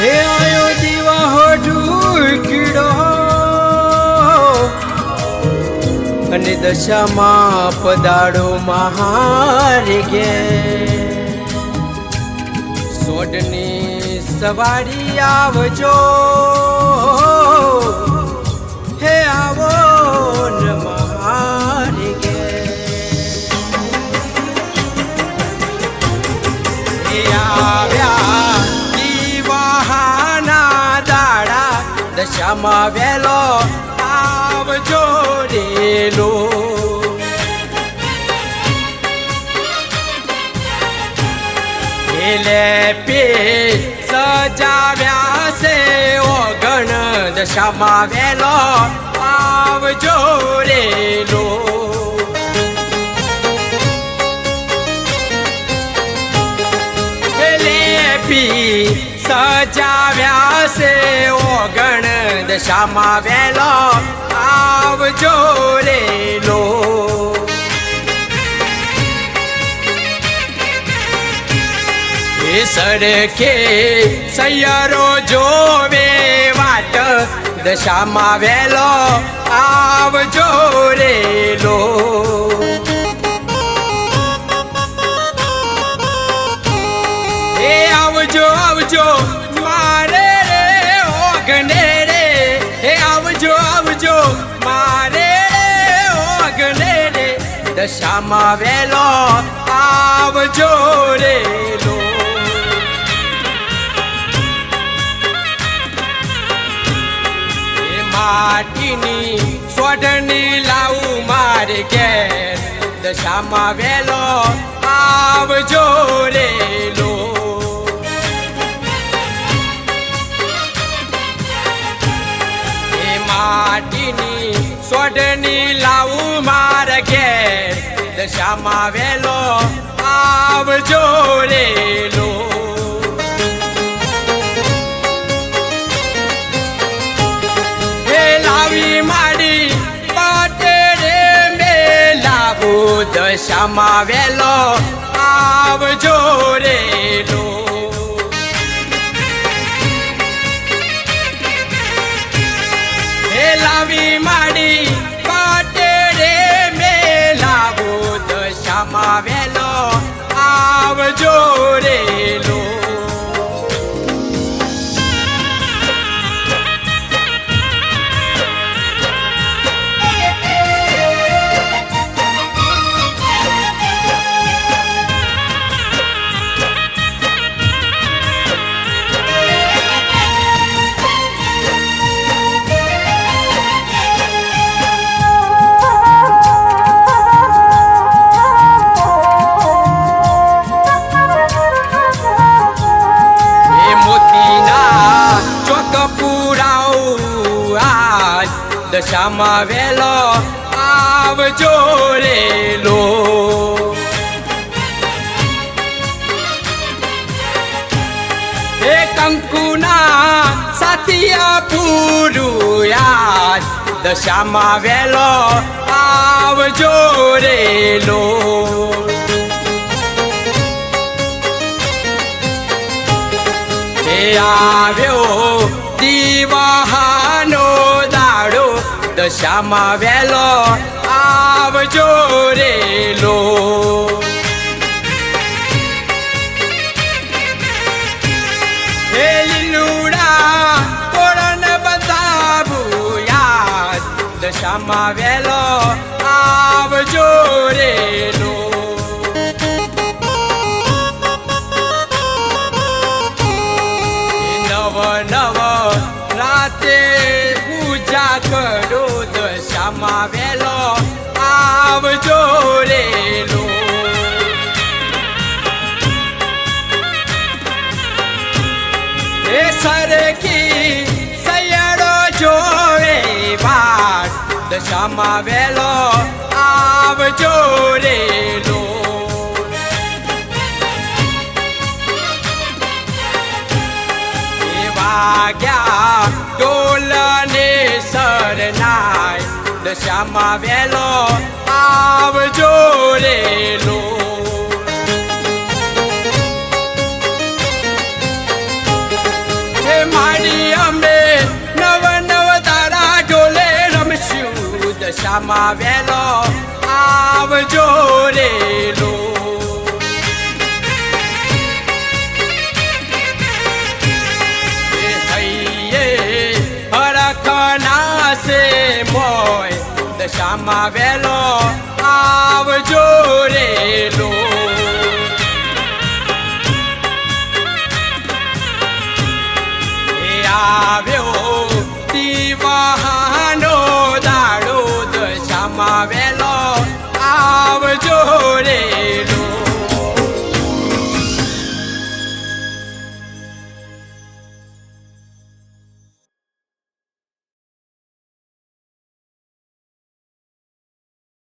હે આયો દીવા હોઠું કીડો અને દશામાં પદાડો મહારે ગે સોડની સવારી આવજો હે આવો ન મહારે ગે આવ્યા દીવાના દાડા દશામાં વેલો આવજો રેલો એલે પે સજાવ્યા છે ઓગણ દશામાં વેલો આવજો રેલો સજાવ્યા છે ઓગણ દશામાં વેલો આવજો રેલો એ સડકે સૈયરો જોવે વાટ દશામાં વેલો આવજો રેલો આવજો આવજો મારે રે ઓગણે રે હે આવજો આવજો મારે રે ઓગણે રે દશામાં વેલો આવજો રેલો એ માટીની સોઢની લાવું મારે ઘેર દશામાં વેલો આવજો રેલો માટીની સોઢની લાવું મારા ઘેર દશામાં વેલો આવજો રેલો હે લાવી માડી પાટે રે મે લાવું દશામાં વેલો આવજો રેલો લાવી માડી પાટે રે મે લાવો દશામાં વેલો આવજો રેલો દશામાં વેલો આવજો રેલો એ કંકુના સાતિયા પૂરું યાદ દશામાં વેલો આવજો રેલો એ આવ્યો દીવાનો દાડો દશામાં વેલો આવજો રેલો હે લીલુડા તોરણ બતાવું યાદ દશામાં વેલો આવજો રેલો નવ નવ રાતે પૂજા કરો દશામાં વેલો આવજો રેલો એ સરખી સૈયડો જોવે વાટ દશામાં વેલો આવજો રેલો વાગ્યા ડોલને સરનાય દશામાં વેલો આવજો રેલો હે દશામાં વેલો આવજો રે લો. મોય દશામાં વેલો આવજો રે લો.